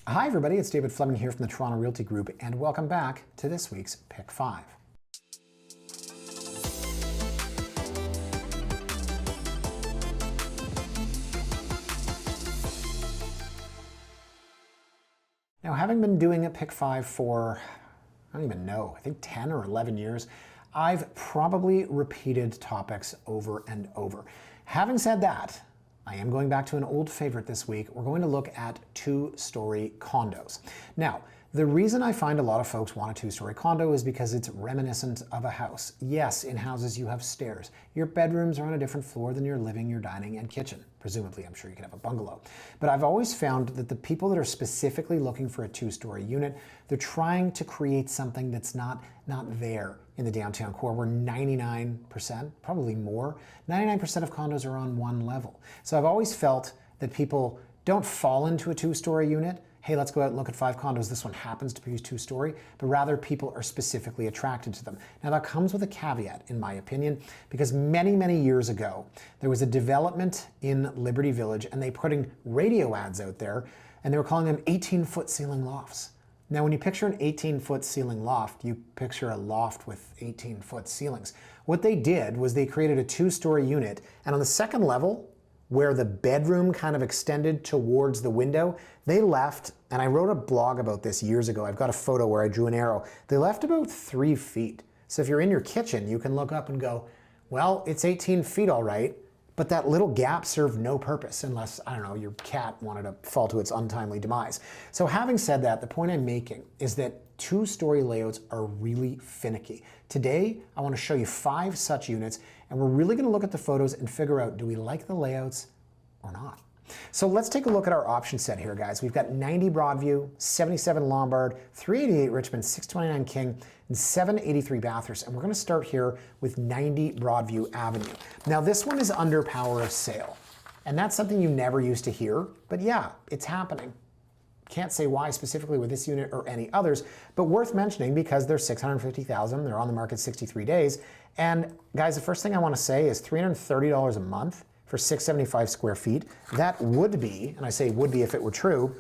Hi everybody, it's David Fleming here from the Toronto Realty Group, and welcome back to this week's Pick 5. Now, having been doing a Pick 5 for, I don't even know, I think 10 or 11 years, I've probably repeated topics over and over. Having said that, I am going back to an old favorite this week. We're going to look at two-story condos. Now, the reason I find a lot of folks want a two-story condo is because it's reminiscent of a house. Yes, in houses you have stairs. Your bedrooms are on a different floor than your living, your dining, and kitchen. Presumably, I'm sure you can have a bungalow. But I've always found that the people that are specifically looking for a two-story unit, they're trying to create something that's not there in the downtown core, where 99%, probably more, 99% of condos are on one level. So I've always felt that people don't fall into a two-story unit. Hey, let's go out and look at 5 condos. This one happens to be two-story, but rather people are specifically attracted to them. Now that comes with a caveat, in my opinion, because many, many years ago, there was a development in Liberty Village, and they putting radio ads out there, and they were calling them 18-foot ceiling lofts. Now, when you picture an 18-foot ceiling loft, you picture a loft with 18-foot ceilings. What they did was they created a two-story unit, and on the second level, where the bedroom kind of extended towards the window, they left, and I wrote a blog about this years ago. I've got a photo where I drew an arrow. They left about 3 feet. So if you're in your kitchen, you can look up and go, well, it's 18 feet all right, but that little gap served no purpose unless, I don't know, your cat wanted to fall to its untimely demise. So having said that, the point I'm making is that two-story layouts are really finicky. Today, I want to show you 5 such units, and we're really going to look at the photos and figure out, do we like the layouts or not? So let's take a look at our option set here, guys. We've got 90 Broadview, 77 Lombard, 388 Richmond, 629 King, and 783 Bathurst. And we're going to start here with 90 Broadview Avenue. Now, this one is under power of sale. And that's something you never used to hear. But yeah, it's happening. Can't say why specifically with this unit or any others, but worth mentioning because they're $650,000. They're on the market 63 days. And guys, the first thing I want to say is $330 a month for 675 square feet. That would be, and I say would be if it were true,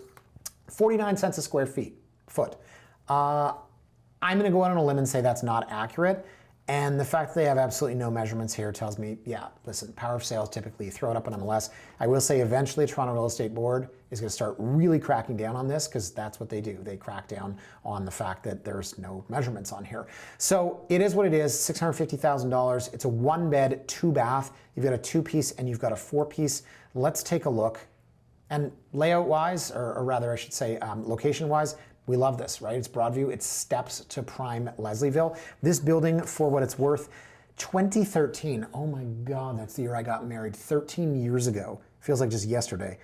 49 cents a square foot. I'm going to go out on a limb and say that's not accurate. And the fact that they have absolutely no measurements here tells me, yeah, listen, power of sales, typically you throw it up on MLS. I will say eventually Toronto Real Estate Board is going to start really cracking down on this, because that's what they do. They crack down on the fact that there's no measurements on here. So it is what it is, $650,000. It's a 1-bed, 2-bath. You've got a 2-piece and you've got a 4-piece. Let's take a look. And layout-wise, or rather I should say location-wise, we love this, right? It's Broadview, it's steps to prime Leslieville. This building, for what it's worth, 2013, oh my God, that's the year I got married, 13 years ago. Feels like just yesterday.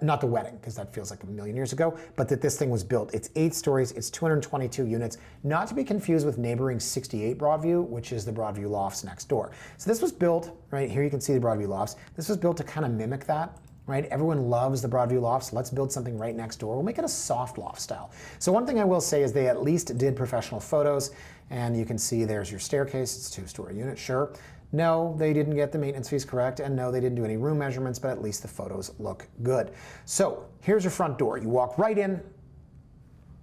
Not the wedding, because that feels like a million years ago, but that this thing was built. It's 8 stories, it's 222 units, not to be confused with neighboring 68 Broadview, which is the Broadview Lofts next door. So this was built, right here you can see the Broadview Lofts. This was built to kind of mimic that. Right? Everyone loves the Broadview Lofts. Let's build something right next door. We'll make it a soft loft style. So one thing I will say is they at least did professional photos, and you can see there's your staircase. It's a 2-story unit, sure. No, they didn't get the maintenance fees correct, and no, they didn't do any room measurements, but at least the photos look good. So here's your front door. You walk right in,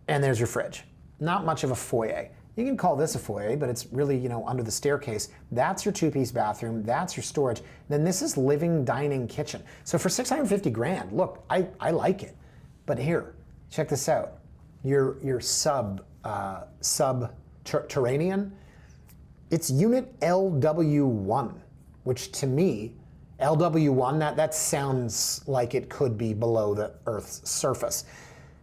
and there's your fridge. Not much of a foyer. You can call this a foyer, but it's really, you know, under the staircase. That's your 2-piece bathroom. That's your storage. Then this is living, dining, kitchen. So for 650 grand, look, I like it. But here, check this out. Your subterranean, it's unit LW1, which to me, LW1, that sounds like it could be below the Earth's surface.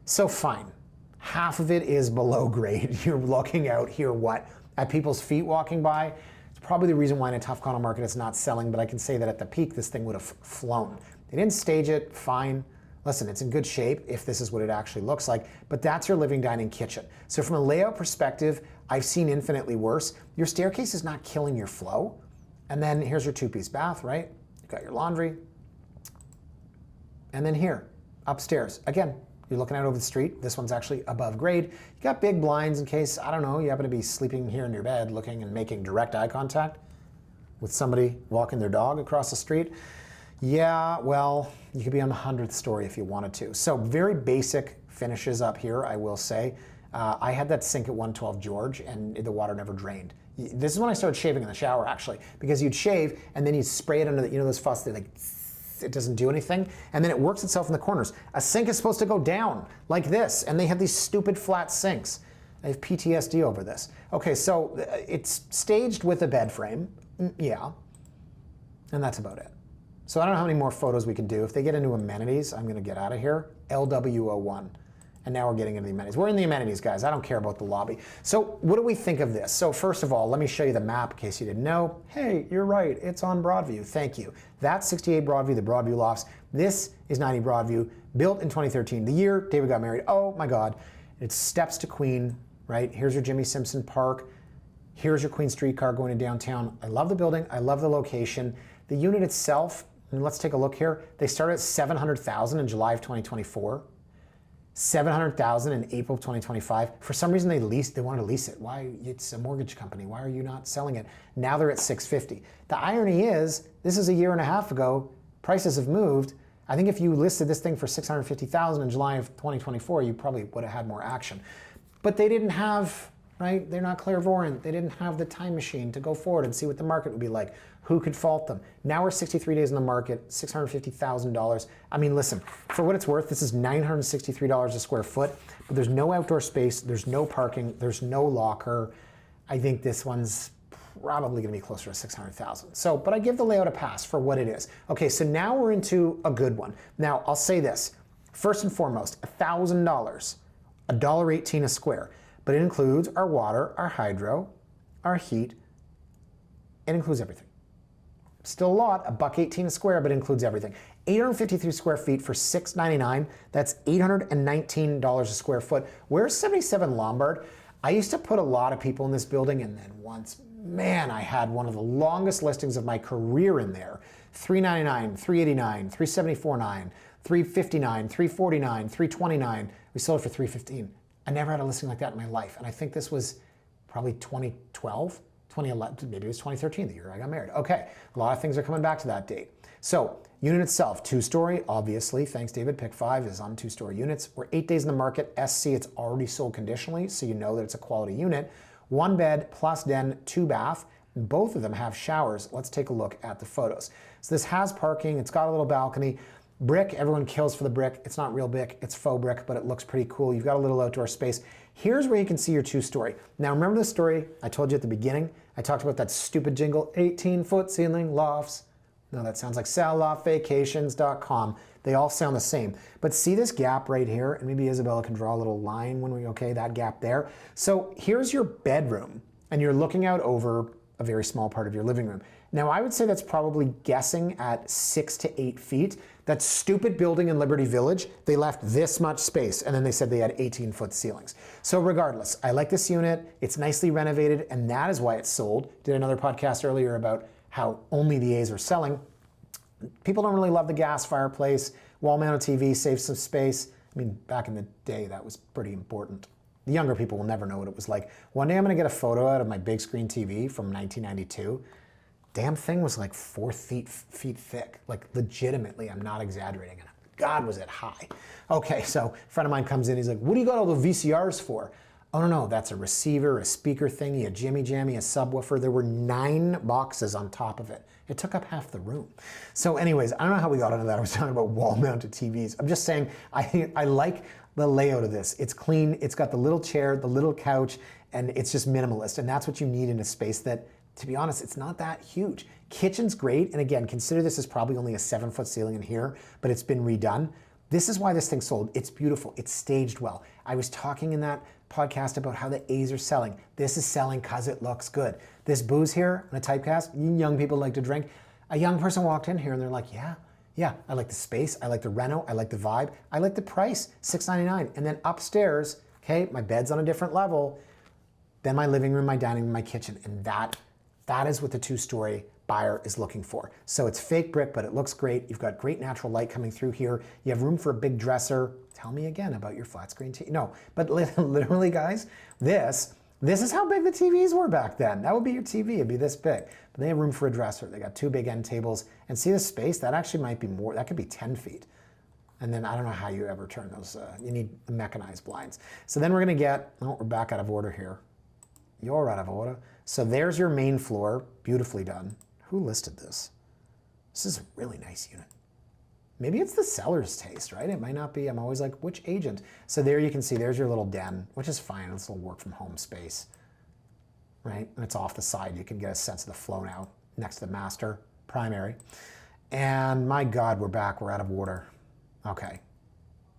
So fine. Half of it is below grade. You're looking out here, what? At people's feet walking by? It's probably the reason why in a tough condo market it's not selling, but I can say that at the peak, this thing would have flown. They didn't stage it, fine. Listen, it's in good shape if this is what it actually looks like, but that's your living, dining, kitchen. So from a layout perspective, I've seen infinitely worse. Your staircase is not killing your flow. And then here's your 2-piece bath, right? You've got your laundry. And then here, upstairs, again, you're looking out over the street. This one's actually above grade. You got big blinds in case, I don't know, you happen to be sleeping here in your bed looking and making direct eye contact with somebody walking their dog across the street. Yeah, well, you could be on the 100th story if you wanted to. So very basic finishes up here, I will say. I had that sink at 112 George, and the water never drained. This is when I started shaving in the shower, actually, because you'd shave, and then you'd spray it under the, those faucets, they're like, it doesn't do anything, and then it works itself in the corners. A sink is supposed to go down like this, and they have these stupid flat sinks. I have PTSD over this. Okay, so it's staged with a bed frame, yeah, and that's about it. So I don't know how many more photos we can do. If they get into amenities, I'm gonna get out of here. LW01. And now we're getting into the amenities. We're in the amenities, guys. I don't care about the lobby. So what do we think of this? So first of all, let me show you the map in case you didn't know. Hey, you're right. It's on Broadview. Thank you. That's 68 Broadview, the Broadview Lofts. This is 90 Broadview, built in 2013. The year David got married. Oh my God. It's steps to Queen, right? Here's your Jimmy Simpson Park. Here's your Queen streetcar going to downtown. I love the building. I love the location. The unit itself, and let's take a look here. They started at $700,000 in July of 2024. $700,000 in April of 2025. For some reason they wanted to lease it. Why? It's a mortgage company. Why are you not selling it? Now they're at $650,000. The irony is, this is a year and a half ago. Prices have moved. I think if you listed this thing for $650,000 in July of 2024, you probably would have had more action. But they didn't have, right? They're not clairvoyant. They didn't have the time machine to go forward and see what the market would be like. Who could fault them? Now we're 63 days in the market, $650,000. I mean, listen, for what it's worth, this is $963 a square foot, but there's no outdoor space, there's no parking, there's no locker. I think this one's probably gonna be closer to 600,000. So, but I give the layout a pass for what it is. Okay, so now we're into a good one. Now, I'll say this, first and foremost, $1,000, $1.18 a square, but it includes our water, our hydro, our heat, it includes everything. Still a lot, $1.18 a square, but includes everything. 853 square feet for $699. That's $819 a square foot. Where's 77 Lombard? I used to put a lot of people in this building, and then once, man, I had one of the longest listings of my career in there. $399, $389, $374.9, $359, $349, $329. We sold it for $315. I never had a listing like that in my life, and I think this was probably 2012. 2011, maybe it was 2013, the year I got married. Okay, a lot of things are coming back to that date. So, unit itself, two-story, obviously, thanks David, pick 5 is on two-story units. We're 8 days in the market, SC, it's already sold conditionally, so you know that it's a quality unit. 1 bed plus den, 2 bath, and both of them have showers. Let's take a look at the photos. So this has parking, it's got a little balcony. Brick, everyone kills for the brick. It's not real brick, it's faux brick, but it looks pretty cool. You've got a little outdoor space. Here's where you can see your two-story. Now remember the story I told you at the beginning? I talked about that stupid jingle, 18-foot ceiling lofts. No, that sounds like salloftvacations.com. They all sound the same. But see this gap right here? And maybe Isabella can draw a little line when we, okay, that gap there. So here's your bedroom, and you're looking out over a very small part of your living room. Now I would say that's probably guessing at 6 to 8 feet. That stupid building in Liberty Village, they left this much space and then they said they had 18-foot ceilings. So regardless, I like this unit. It's nicely renovated and that is why it's sold. Did another podcast earlier about how only the A's are selling. People don't really love the gas fireplace. Wall-mounted TV saves some space. I mean, back in the day, that was pretty important. The younger people will never know what it was like. One day I'm gonna get a photo out of my big screen TV from 1992. Damn thing was like 4 feet thick. Like legitimately, I'm not exaggerating. And God, was it high. Okay, so a friend of mine comes in, he's like, what do you got all the VCRs for? Oh no, that's a receiver, a speaker thingy, a jimmy jammy, a subwoofer. There were 9 boxes on top of it. It took up half the room. So anyways, I don't know how we got into that. I was talking about wall-mounted TVs. I'm just saying, I like the layout of this. It's clean, it's got the little chair, the little couch, and it's just minimalist. And that's what you need in a space that, to be honest, it's not that huge. Kitchen's great, and again, consider this is probably only a 7-foot ceiling in here, but it's been redone. This is why this thing sold. It's beautiful, it's staged well. I was talking in that podcast about how the A's are selling. This is selling because it looks good. This booze here on a typecast, you young people like to drink. A young person walked in here and they're like, yeah, I like the space, I like the reno, I like the vibe, I like the price, $699. And then upstairs, okay, my bed's on a different level, then my living room, my dining room, my kitchen, and that is what the two-story buyer is looking for. So it's fake brick, but it looks great. You've got great natural light coming through here. You have room for a big dresser. Tell me again about your flat screen TV. No, but literally, guys, this is how big the TVs were back then. That would be your TV, it'd be this big. But they have room for a dresser. They got 2 big end tables. And see the space? That actually might be more, that could be 10 feet. And then I don't know how you ever turn those. You need mechanized blinds. So then we're going to get, oh, we're back out of order here. You're out of order. So there's your main floor, beautifully done. Who listed this? This is a really nice unit. Maybe it's the seller's taste, right? It might not be. I'm always like, which agent? So there you can see, there's your little den, which is fine. It's a little work from home space, right? And it's off the side. You can get a sense of the flow now next to the master, primary. And my God, we're back. We're out of order. Okay.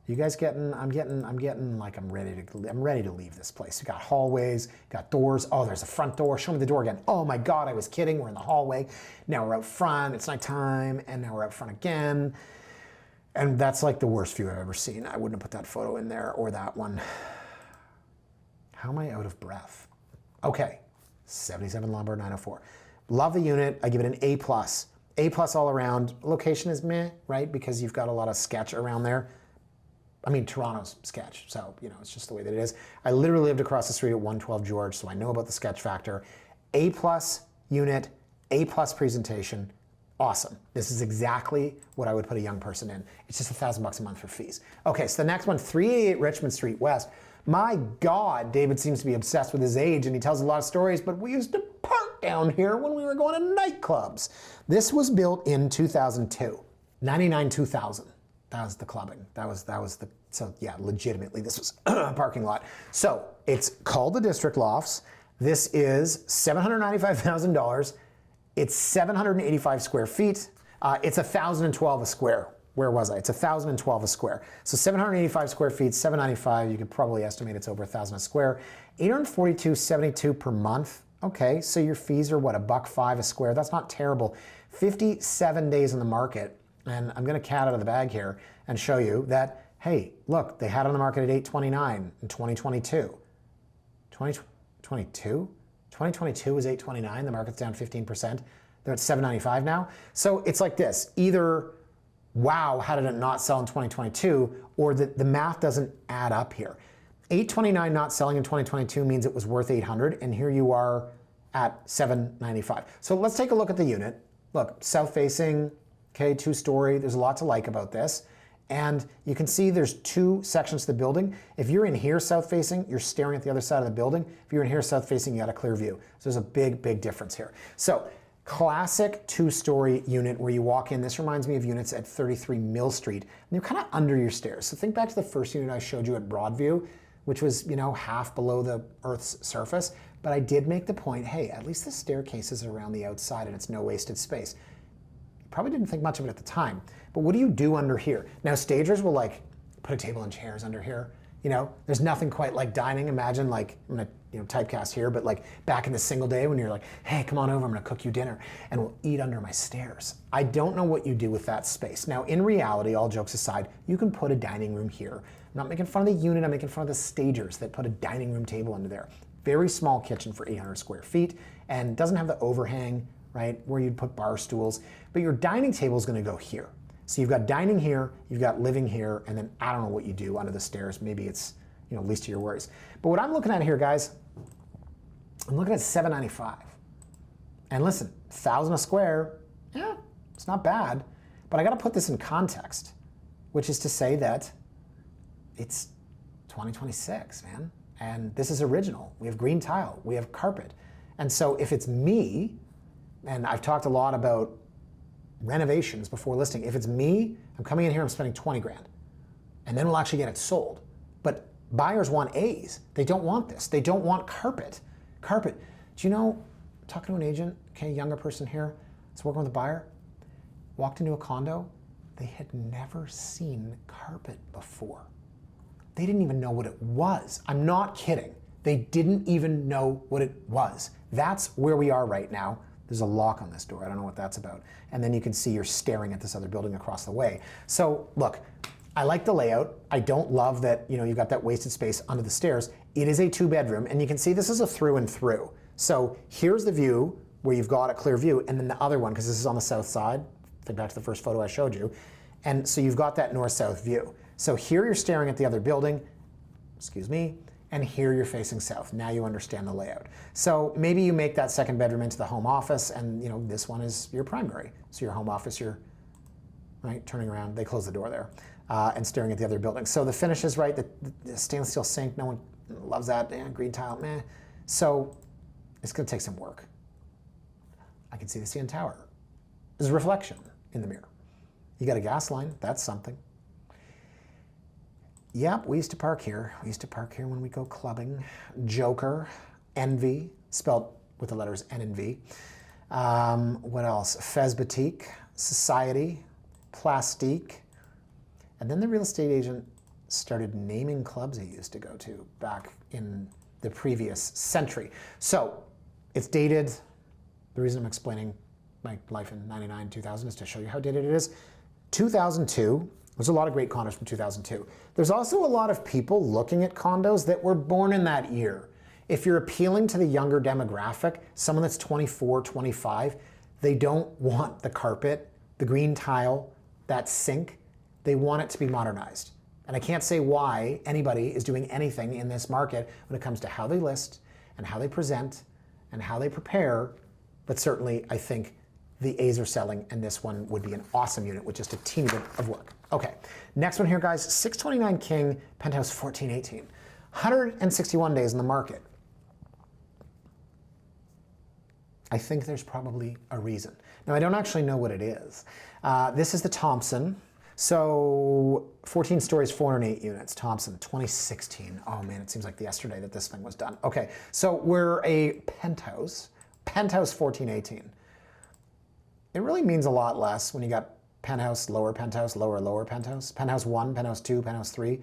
You guys getting, I'm getting like I'm ready to leave this place. We got hallways, got doors. Oh, there's a front door. Show me the door again. Oh my God, I was kidding. We're in the hallway. Now we're out front. It's nighttime. And now we're out front again. And that's like the worst view I've ever seen. I wouldn't have put that photo in there or that one. How am I out of breath? Okay. 77 Lombard 904. Love the unit. I give it an A+. A+ all around. Location is meh, right? Because you've got a lot of sketch around there. I mean, Toronto's sketch, so, you know, it's just the way that it is. I literally lived across the street at 112 George, so I know about the sketch factor. A+ unit, A+ presentation, awesome. This is exactly what I would put a young person in. It's just $1,000 a month for fees. Okay, so the next one, 388 Richmond Street West. My God, David seems to be obsessed with his age, and he tells a lot of stories, but we used to park down here when we were going to nightclubs. This was built in 2002, 99-2000. That was the clubbing. That was the, so yeah, legitimately, this was a parking lot. So it's called the District Lofts. This is $795,000. It's 785 square feet. It's 1,012 a square. Where was I? It's 1,012 a square. So 785 square feet, 795, you could probably estimate it's over 1,000 a square. 842.72 per month. Okay, so your fees are what, $1.05 a square? That's not terrible. 57 days in the market. And I'm going to cat out of the bag here and show you that, hey, look, they had it on the market at $829 in 2022. 2022? 2022 was $829. The market's down 15%. They're at $795 now. So it's like this. Either, wow, how did it not sell in 2022? Or the math doesn't add up here. $829 not selling in 2022 means it was worth $800, and here you are at $795. So let's take a look at the unit. Look, south-facing, okay, two-story. There's a lot to like about this. And you can see there's two sections to the building. If you're in here south-facing, you're staring at the other side of the building. If you're in here south-facing, you got a clear view. So there's a big, big difference here. So classic two-story unit where you walk in. This reminds me of units at 33 Mill Street. And you're kind of under your stairs. So think back to the first unit I showed you at Broadview, which was, you know, half below the Earth's surface. But I did make the point, hey, at least the staircase is around the outside and it's no wasted space. Probably didn't think much of it at the time, but what do you do under here? Now, stagers will like put a table and chairs under here. You know, there's nothing quite like dining. Imagine like, I'm gonna, you know, typecast here, but like back in the single day when you're like, hey, come on over, I'm gonna cook you dinner and we'll eat under my stairs. I don't know what you do with that space. Now, in reality, all jokes aside, you can put a dining room here. I'm not making fun of the unit, I'm making fun of the stagers that put a dining room table under there. Very small kitchen for 800 square feet and doesn't have the overhang, right, where you'd put bar stools, but your dining table is going to go here. So you've got dining here, you've got living here, and then I don't know what you do under the stairs. Maybe it's, you know, least of your worries. But what I'm looking at here, guys, I'm looking at $795. And listen, 1,000 a square, yeah, it's not bad, but I got to put this in context, which is to say that it's 2026, man, and this is original. We have green tile, we have carpet, and so if it's me. And I've talked a lot about renovations before listing. If it's me, I'm coming in here, I'm spending 20 grand. And then we'll actually get it sold. But buyers want A's. They don't want this. They don't want carpet. Carpet. Do you know, talking to an agent, okay, younger person here, that's working with a buyer, walked into a condo, they had never seen carpet before. They didn't even know what it was. I'm not kidding. They didn't even know what it was. That's where we are right now. There's a lock on this door. I don't know what that's about. And then you can see you're staring at this other building across the way. So look, I like the layout. I don't love that, you know, you've got that wasted space under the stairs. It is a 2-bedroom, and you can see this is a through and through. So here's the view where you've got a clear view, and then the other one, because this is on the south side. Think back to the first photo I showed you. And so you've got that north-south view. So here you're staring at the other building, excuse me, and here you're facing south. Now you understand the layout. So maybe you make that second bedroom into the home office, and you know this one is your primary. So your home office, you're right turning around. They close the door there. and staring at the other buildings. So the finish is right, the stainless steel sink, no one loves that, green tile, meh. So it's gonna take some work. I can see the CN Tower. There's a reflection in the mirror. You got a gas line, that's something. Yep, we used to park here. We used to park here when we go clubbing. Joker, Envy, spelled with the letters N and V. What else? Fez Boutique, Society, Plastique. And then the real estate agent started naming clubs he used to go to back in the previous century. So it's dated. The reason I'm explaining my life in 99, 2000 is to show you how dated it is. 2002, there's a lot of great condos from 2002. There's also a lot of people looking at condos that were born in that year. If you're appealing to the younger demographic, someone that's 24, 25, they don't want the carpet, the green tile, that sink. They want it to be modernized. And I can't say why anybody is doing anything in this market when it comes to how they list and how they present and how they prepare, but certainly I think the A's are selling and this one would be an awesome unit with just a teeny bit of work. Okay, next one here guys, 629 King, penthouse 1418. 161 days in the market. I think there's probably a reason. Now I don't actually know what it is. This is the Thompson. So 14 stories, 408 units, Thompson, 2016. Oh man, it seems like yesterday that this thing was done. Okay, so we're a penthouse 1418. It really means a lot less when you got penthouse, lower penthouse, lower penthouse, penthouse 1, penthouse 2, penthouse 3.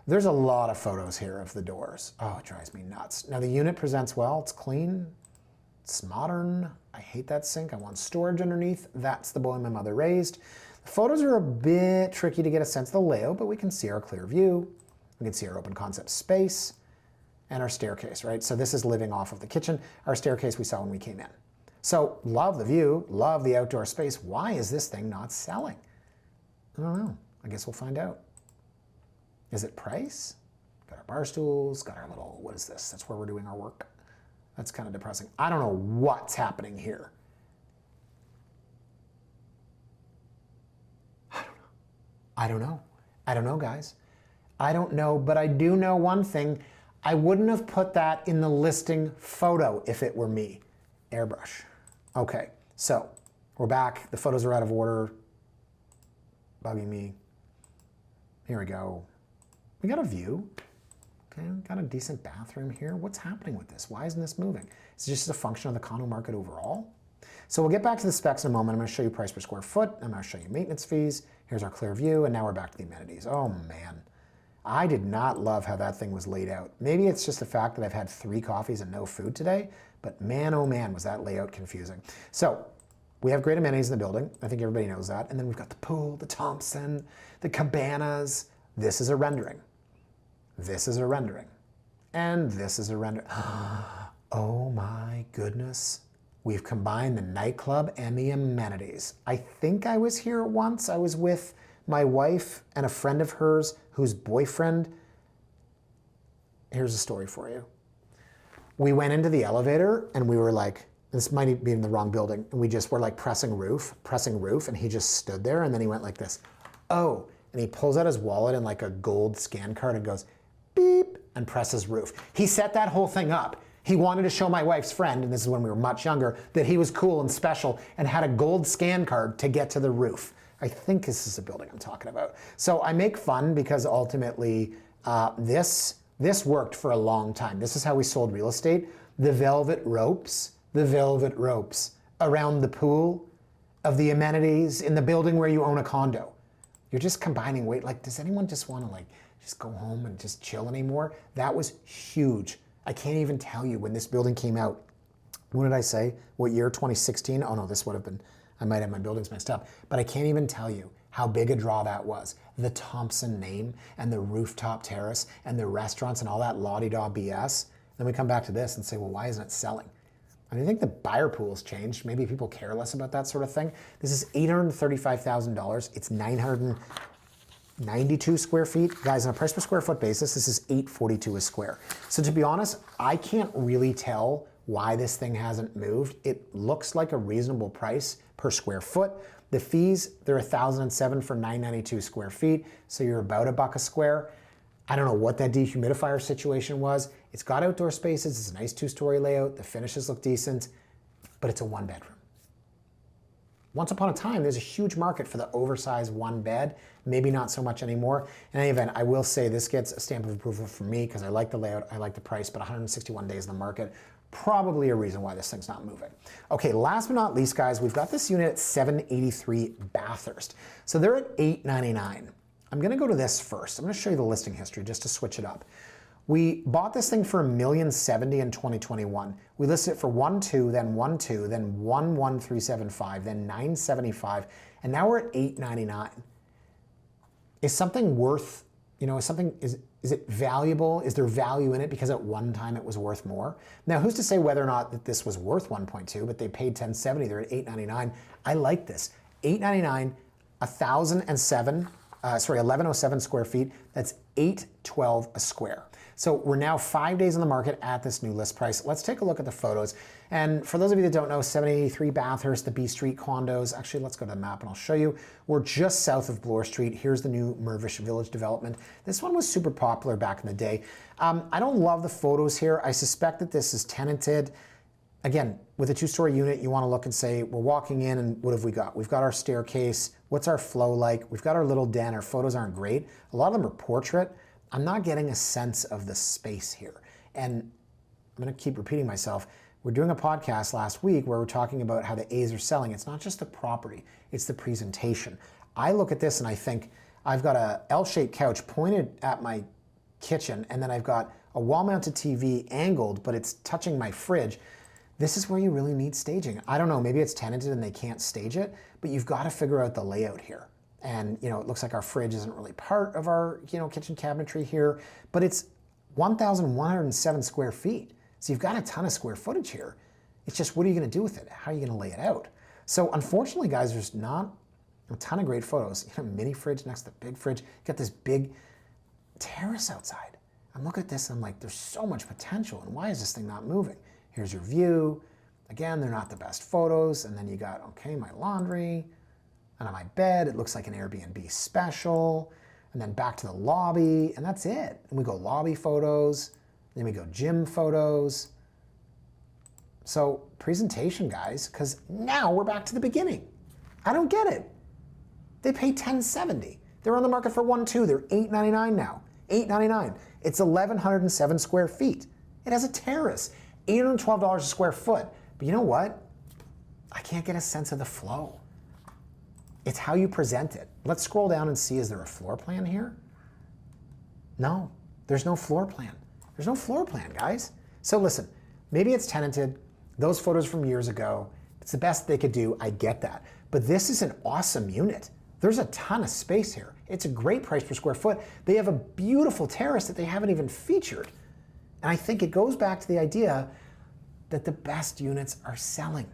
There's a lot of photos here of the doors. Oh, it drives me nuts. Now the unit presents well, it's clean, it's modern. I hate that sink, I want storage underneath. That's the boy my mother raised. The photos are a bit tricky to get a sense of the layout, but we can see our clear view. We can see our open concept space and our staircase, right? So this is living off of the kitchen. Our staircase we saw when we came in. So love the view, love the outdoor space. Why is this thing not selling? I don't know. I guess we'll find out. Is it price? Got our bar stools, got our little, what is this? That's where we're doing our work. That's kind of depressing. I don't know what's happening here. I don't know. I don't know, guys. I don't know, but I do know one thing. I wouldn't have put that in the listing photo if it were me. Airbrush. Okay, so we're back. The photos are out of order. Bugging me. Here we go. We got a view. Okay, got a decent bathroom here. What's happening with this? Why isn't this moving? Is it just a function of the condo market overall? So we'll get back to the specs in a moment. I'm going to show you price per square foot. I'm going to show you maintenance fees. Here's our clear view, and now we're back to the amenities. Oh man, I did not love how that thing was laid out. Maybe it's just the fact that I've had 3 coffees and no food today, but man, oh man, was that layout confusing. So we have great amenities in the building. I think everybody knows that. And then we've got the pool, the Thompson, the cabanas. This is a rendering. This is a rendering. And this is a rendering. Oh my goodness. We've combined the nightclub and the amenities. I think I was here once. I was with my wife and a friend of hers whose boyfriend. Here's a story for you. We went into the elevator and we were like, this might be in the wrong building, and we just were like pressing roof, and he just stood there and then he went like this. Oh, and he pulls out his wallet and like a gold scan card and goes beep and presses roof. He set that whole thing up. He wanted to show my wife's friend, and this is when we were much younger, that he was cool and special and had a gold scan card to get to the roof. I think this is the building I'm talking about. So I make fun because ultimately this worked for a long time. This is how we sold real estate. The velvet ropes around the pool of the amenities in the building where you own a condo. You're just combining weight. Like, does anyone just want to like just go home and just chill anymore? That was huge. I can't even tell you when this building came out. What did I say? What year? 2016? Oh no, this would have been, I might have my buildings mixed up, but I can't even tell you how big a draw that was. The Thompson name and the rooftop terrace and the restaurants and all that la-di-da BS. Then we come back to this and say, well, why isn't it selling? I mean, I think the buyer pool's changed. Maybe people care less about that sort of thing. This is $835,000. It's 992 square feet. Guys, on a price per square foot basis, this is $842 a square. So to be honest, I can't really tell why this thing hasn't moved. It looks like a reasonable price per square foot. The fees, they're $1,007 for 992 square feet, so you're about $1 a square. I don't know what that dehumidifier situation was. It's got outdoor spaces, it's a nice 2-story layout, the finishes look decent, but it's a 1-bedroom. Once upon a time, there's a huge market for the oversized 1-bed, maybe not so much anymore. In any event, I will say this gets a stamp of approval from me because I like the layout, I like the price, but 161 days in the market, probably a reason why this thing's not moving. Okay, last but not least, guys, we've got this unit at 783 Bathurst. So they're at $899. I'm gonna go to this first. I'm gonna show you the listing history just to switch it up. We bought this thing for $1,070,000 in 2021. We listed it for 1.2, then 1.2, then 1.1375, then 975, and now we're at 899. Is something worth, is it valuable? Is there value in it because at one time it was worth more? Now, who's to say whether or not that this was worth 1.2, but they paid $1,070, they're at $899. I like this. $899, 1,107 square feet. That's $812 a square. So we're now 5 days on the market at this new list price. Let's take a look at the photos. And for those of you that don't know, 783 Bathurst, the B Street condos. Actually, let's go to the map and I'll show you. We're just south of Bloor Street. Here's the new Mirvish Village development. This one was super popular back in the day. I don't love the photos here. I suspect that this is tenanted. Again, with a 2-story unit, you want to look and say, we're walking in and what have we got? We've got our staircase. What's our flow like? We've got our little den. Our photos aren't great. A lot of them are portrait. I'm not getting a sense of the space here. And I'm going to keep repeating myself. We're doing a podcast last week where we're talking about how the A's are selling. It's not just the property, it's the presentation. I look at this and I think, I've got a L-shaped couch pointed at my kitchen, and then I've got a wall-mounted TV angled, but it's touching my fridge. This is where you really need staging. I don't know, maybe it's tenanted and they can't stage it, but you've got to figure out the layout here. And it looks like our fridge isn't really part of our kitchen cabinetry here, but it's 1,107 square feet. So you've got a ton of square footage here. It's just, what are you going to do with it? How are you going to lay it out? So unfortunately, guys, there's not a ton of great photos. Mini fridge next to the big fridge. You got this big terrace outside. I'm looking at this and I'm like, there's so much potential, and why is this thing not moving? Here's your view. Again, they're not the best photos. And then you got, okay, my laundry. And on my bed, it looks like an Airbnb special. And then back to the lobby, and that's it. And we go lobby photos, then we go gym photos. So presentation, guys, because now we're back to the beginning. I don't get it. They pay $1,070. They're on the market for 1.2. They're $899 now. $899. It's 1,107 square feet. It has a terrace. $812 a square foot. But you know what? I can't get a sense of the flow. It's how you present it. Let's scroll down and see, is there a floor plan here? No, there's no floor plan. There's no floor plan, guys. So listen, maybe it's tenanted. Those photos from years ago, it's the best they could do. I get that. But this is an awesome unit. There's a ton of space here. It's a great price per square foot. They have a beautiful terrace that they haven't even featured. And I think it goes back to the idea that the best units are selling.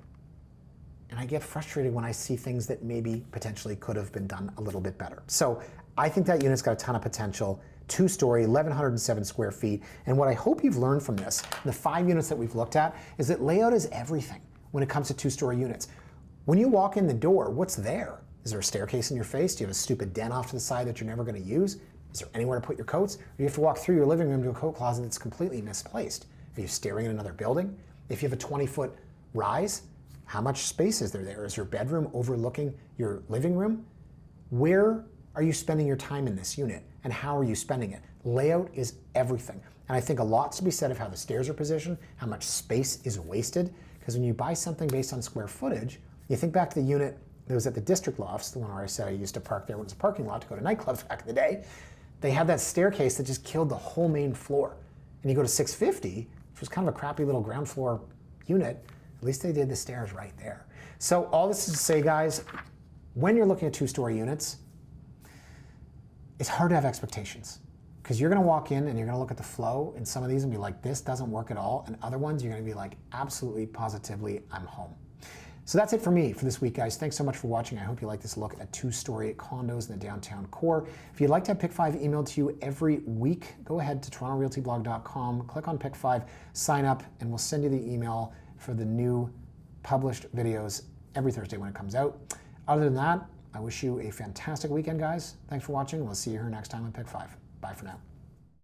And I get frustrated when I see things that maybe potentially could have been done a little bit better. So I think that unit's got a ton of potential. 2-story, 1,107 square feet. And what I hope you've learned from this, the 5 units that we've looked at, is that layout is everything when it comes to 2-story units. When you walk in the door, what's there? Is there a staircase in your face? Do you have a stupid den off to the side that you're never going to use? Is there anywhere to put your coats? Or do you have to walk through your living room to a coat closet that's completely misplaced? Are you staring at another building? If you have a 20-foot rise, how much space is there? Is your bedroom overlooking your living room? Where are you spending your time in this unit, and how are you spending it? Layout is everything. And I think a lot's to be said of how the stairs are positioned, how much space is wasted, because when you buy something based on square footage, you think back to the unit that was at the District Lofts, the one where I said I used to park there when it was a parking lot to go to nightclubs back in the day. They had that staircase that just killed the whole main floor. And you go to 650, which was kind of a crappy little ground floor unit, at least they did the stairs right there. So all this is to say, guys, when you're looking at 2-story units, it's hard to have expectations, because you're going to walk in and you're going to look at the flow in some of these and be like, this doesn't work at all. And other ones, you're going to be like, absolutely, positively, I'm home. So that's it for me for this week, guys. Thanks so much for watching. I hope you like this look at 2-story condos in the downtown core. If you'd like to have Pick 5 emailed to you every week, go ahead to torontorealtyblog.com, click on Pick 5, sign up, and we'll send you the email for the new published videos every Thursday when it comes out. Other than that, I wish you a fantastic weekend, guys. Thanks for watching. We'll see you here next time on Pick 5. Bye for now.